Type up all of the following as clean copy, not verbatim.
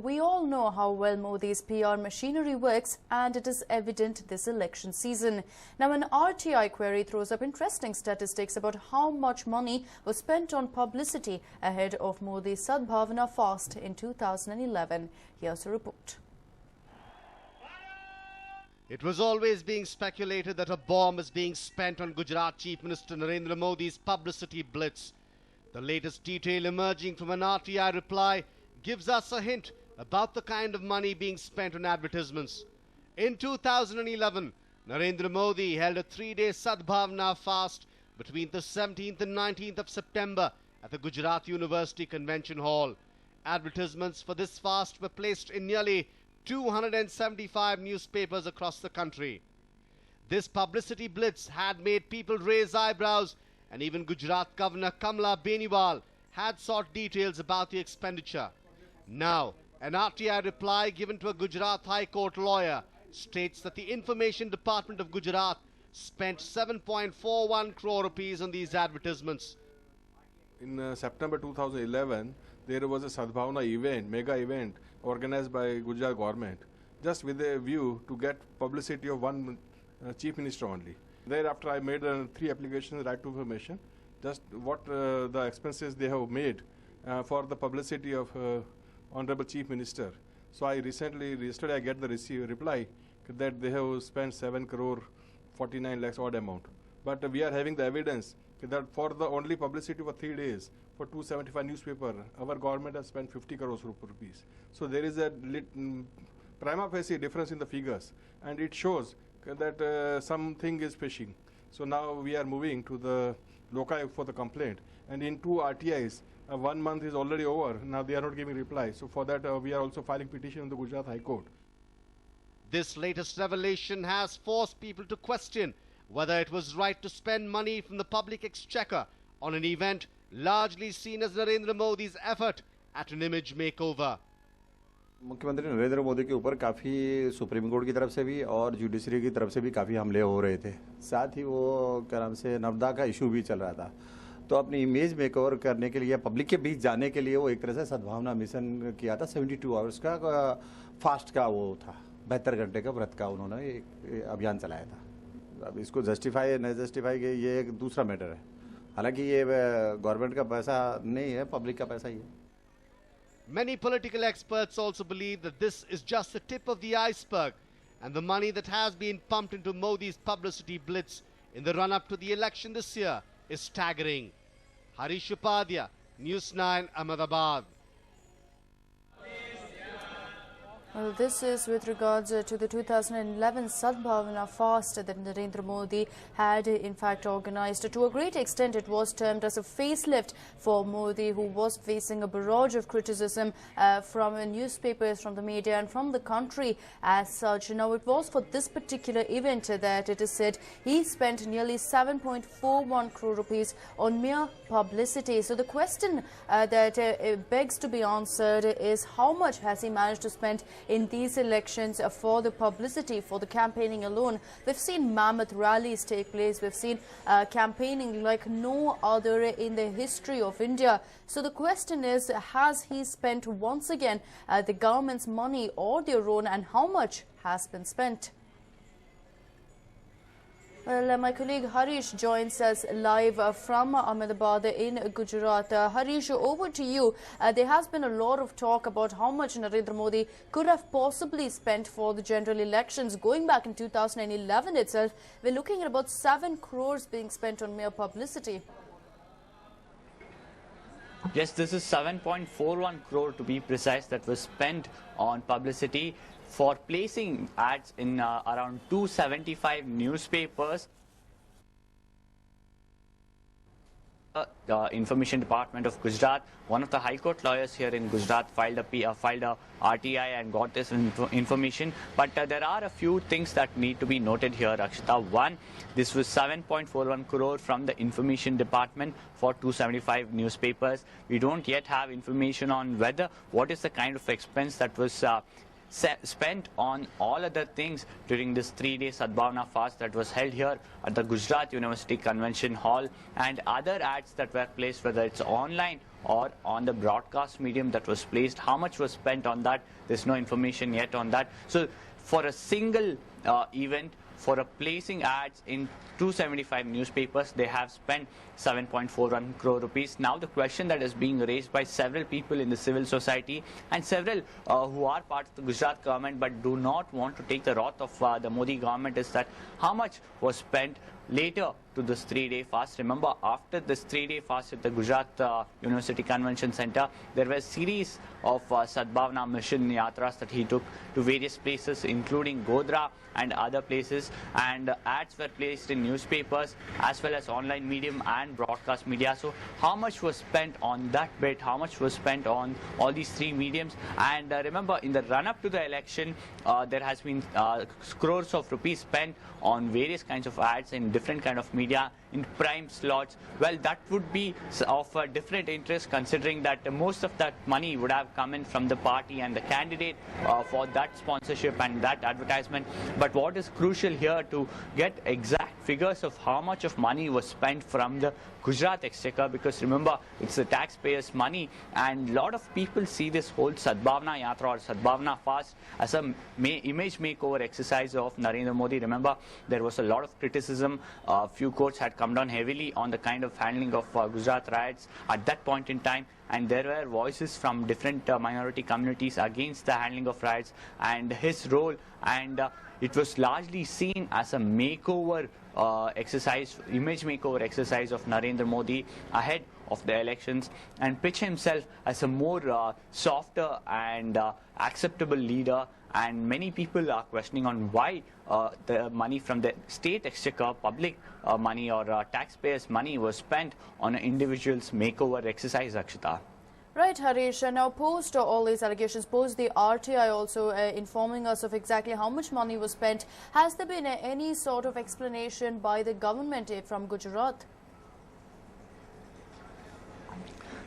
We all know how well Modi's PR machinery works, and it is evident this election season. Now, an RTI query throws up interesting statistics about how much money was spent on publicity ahead of Modi's sadbhavana fast in 2011. Here's a report. It was always being speculated that a bomb is being spent on Gujarat Chief Minister Narendra Modi's publicity blitz. The latest detail emerging from an RTI reply gives us a hint about the kind of money being spent on advertisements. In 2011, Narendra Modi held a 3-day sadbhavana fast between the 17th and 19th of September at the Gujarat University Convention Hall. Advertisements for this fast were placed in nearly 275 newspapers across the country. This publicity blitz had made people raise eyebrows, and even Gujarat Governor Kamla Beniwal had sought details about the expenditure. Now, an RTI reply given to a Gujarat High Court lawyer states that the Information Department of Gujarat spent 7.41 crore rupees on these advertisements. In September 2011, there was a Sadbhavana event, mega event, organized by Gujarat government, just with a view to get publicity of one chief minister only. Thereafter, I made 3 applications, right to information, just what the expenses they have made for the publicity of Honorable Chief Minister. So yesterday I get the reply that they have spent 7 crore 49 lakhs odd amount. But we are having the evidence that for the only publicity for 3 days, for 275 newspaper, our government has spent 50 crores rupees. So there is a prima facie difference in the figures, and it shows that something is fishing. So now we are moving to the Loka for the complaint, and in 2 RTIs, 1 month is already over. Now they are not giving reply. So for that, we are also filing petition in the Gujarat High Court. This latest revelation has forced people to question whether it was right to spend money from the public exchequer on an event largely seen as Narendra Modi's effort at an image makeover. मुख्यमंत्री नरेंद्र मोदी के ऊपर काफ़ी supreme court की तरफ से भी और judiciary की तरफ से भी काफ़ी हमले हो रहे थे। साथ ही वो क्या नाम से नर्मदा का इशू भी चल रहा था। तो अपनी इमेज मेकओवर करने के लिए, पब्लिक के बीच जाने के लिए वो एक तरह से सद्भावना मिशन किया था। 72 आवर्स का फास्ट का वो था, 72 घंटे का व्रत का उन्होंने एक अभियान चलाया था। अब इसको जस्टिफाई न जस्टिफाई ये एक दूसरा मैटर है। हालांकि ये गवर्नमेंट का पैसा नहीं है, पब्लिक का पैसा ही है। Many political experts also believe that this is just the tip of the iceberg, and the money that has been pumped into Modi's publicity blitz in the run-up to the election this year is staggering. Harish Upadhyay, News 9, Ahmedabad. Well, this is with regards to the 2011 Sadbhavana fast that Narendra Modi had in fact organized. To a great extent, it was termed as a facelift for Modi, who was facing a barrage of criticism from newspapers, from the media and from the country as such. Now, it was for this particular event that it is said he spent nearly 7.41 crore rupees on mere publicity. So the question that begs to be answered is how much has he managed to spend in these elections for the publicity, for the campaigning alone. We've seen mammoth rallies take place. We've seen campaigning like no other in the history of India. So the question is, has he spent once again the government's money or their own, and how much has been spent? Well, my colleague Harish joins us live from Ahmedabad in Gujarat. Harish, over to you. There has been a lot of talk about how much Narendra Modi could have possibly spent for the general elections. Going back in 2011 itself, we're looking at about 7 crores being spent on mere publicity. Yes, this is 7.41 crore to be precise that was spent on publicity for placing ads in around 275 newspapers. The Information Department of Gujarat, one of the High Court lawyers here in Gujarat, filed a RTI and got this information. But there are a few things that need to be noted here, Akshita. One, this was 7.41 crore from the Information Department for 275 newspapers. We don't yet have information on what is the kind of expense that was spent on all other things during this 3-day Sadbhavana fast that was held here at the Gujarat University Convention Hall, and other ads that were placed, whether it's online or on the broadcast medium that was placed. How much was spent on that? There's no information yet on that. So for a single event, for a placing ads in 275 newspapers, they have spent 7.41 crore rupees. Now the question that is being raised by several people in the civil society and several who are part of the Gujarat government but do not want to take the wrath of the Modi government is that how much was spent later to this 3-day fast. Remember, after this 3-day fast at the Gujarat University Convention Center, there were a series of sadbhavana mission yatras that he took to various places, including Godhra and other places, and ads were placed in newspapers as well as online medium and broadcast media. So how much was spent on that bit? How much was spent on all these three mediums? And remember, in the run-up to the election, there has been crores of rupees spent on various kinds of ads in different kind of media in prime slots. Well, that would be of a different interest, considering that most of that money would have come in from the party and the candidate for that sponsorship and that advertisement. But what is crucial here to get exact figures of how much of money was spent from the Gujarat exchequer, because remember, it's the taxpayers' money, and a lot of people see this whole Sadbhavana Yatra or Sadbhavana fast as a image makeover exercise of Narendra Modi. Remember, there was a lot of criticism. A few courts had come down heavily on the kind of handling of Gujarat riots at that point in time, and there were voices from different minority communities against the handling of riots and his role, and it was largely seen as a makeover exercise, image makeover exercise of Narendra Modi ahead of the elections, and pitch himself as a more softer and acceptable leader. And many people are questioning on why the money from the state exchequer, public money or taxpayers' money was spent on an individual's makeover exercise, Akshita. Right, Harish. Now, post all these allegations, post the RTI also informing us of exactly how much money was spent, has there been any sort of explanation by the government from Gujarat?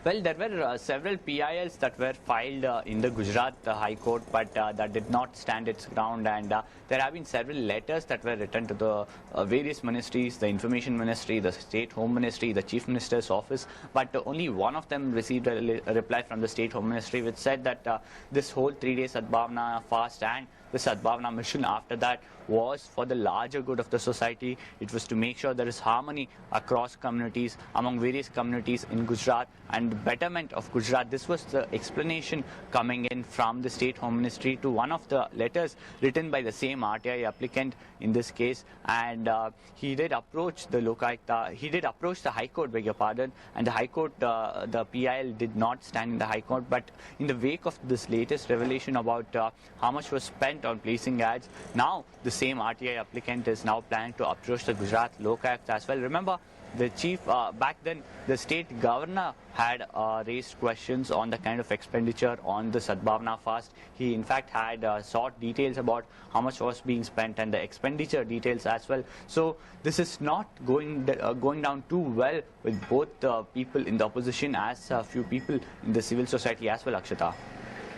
Well, there were several PILs that were filed in the Gujarat High Court, but that did not stand its ground, and there have been several letters that were written to the various ministries, the Information Ministry, the State Home Ministry, the Chief Minister's office, but only one of them received a reply from the State Home Ministry, which said that this whole 3-day Sadbhavana fast and the Sadbhavana mission after that was for the larger good of the society. It was to make sure there is harmony across communities, among various communities in Gujarat, and betterment of Gujarat. This was the explanation coming in from the State Home Ministry to one of the letters written by the same RTI applicant in this case, and he did approach the Lokayukta, he did approach the High Court, beg your pardon, and the High Court, the PIL did not stand in the High Court, but in the wake of this latest revelation about how much was spent on placing ads, now the same RTI applicant is now planning to approach the Gujarat Lokayukta as well. Remember, the chief, back then, the state governor had raised questions on the kind of expenditure on the Sadbhavana fast. He, in fact, had sought details about how much was being spent and the expenditure details as well. So this is not going down too well with both people in the opposition as a few people in the civil society as well, Akshita.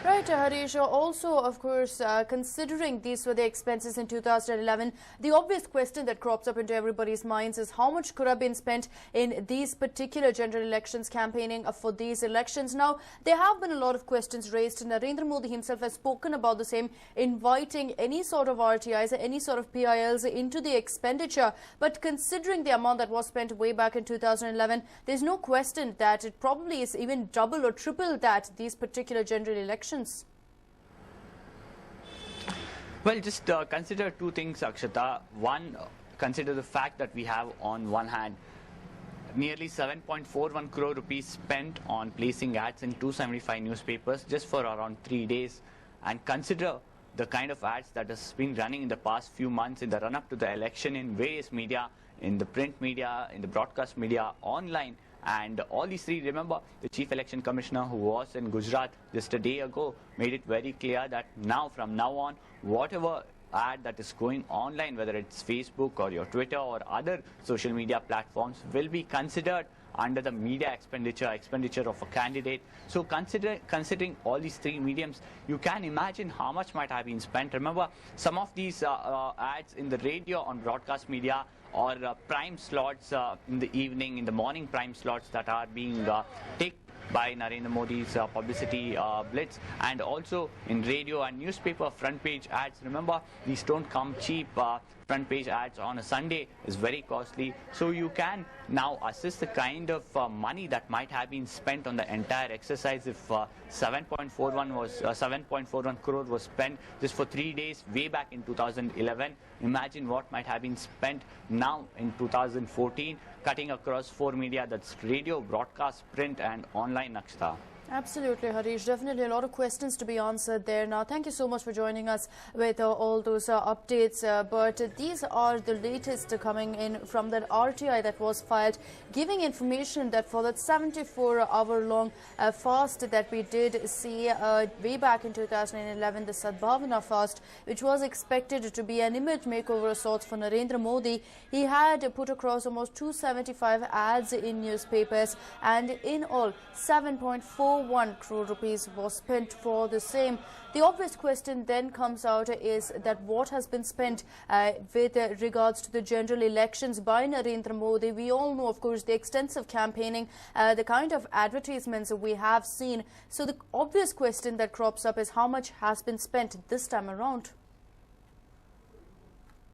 Right, Harish. Also, of course, considering these were the expenses in 2011, the obvious question that crops up into everybody's minds is how much could have been spent in these particular general elections, campaigning for these elections. Now, there have been a lot of questions raised. Narendra Modi himself has spoken about the same, inviting any sort of RTIs, any sort of PILs into the expenditure. But considering the amount that was spent way back in 2011, there's no question that it probably is even double or triple that these particular general elections. Well, just consider two things, Akshata. One, consider the fact that we have on one hand nearly 7.41 crore rupees spent on placing ads in 275 newspapers just for around 3 days, and consider the kind of ads that has been running in the past few months in the run-up to the election in various media, in the print media, in the broadcast media, online. And all these three, remember, the Chief Election Commissioner who was in Gujarat just a day ago made it very clear that now, from now on, whatever ad that is going online, whether it's Facebook or your Twitter or other social media platforms, will be considered under the media expenditure of a candidate. So considering all these three mediums, you can imagine how much might have been spent. Remember, some of these ads in the radio, on broadcast media, or prime slots in the evening, in the morning prime slots that are being by Narendra Modi's publicity blitz, and also in radio and newspaper front page ads. Remember, these don't come cheap. Front page ads on a Sunday is very costly, so you can now assess the kind of money that might have been spent on the entire exercise. If 7.41 crore was spent just for 3 days way back in 2011, imagine what might have been spent now in 2014, cutting across 4 media, that's radio, broadcast, print and online, Nakshita. Absolutely, Harish. Definitely a lot of questions to be answered there. Now, thank you so much for joining us with all those updates. But these are the latest coming in from that RTI that was filed, giving information that for that 74-hour-long fast that we did see way back in 2011, the Sadbhavana fast, which was expected to be an image makeover of sorts for Narendra Modi, he had put across almost 275 ads in newspapers, and in all, 7.41 crore rupees was spent for the same. The obvious question then comes out is that what has been spent with regards to the general elections by Narendra Modi. We all know, of course, the extensive campaigning, the kind of advertisements we have seen. So the obvious question that crops up is how much has been spent this time around.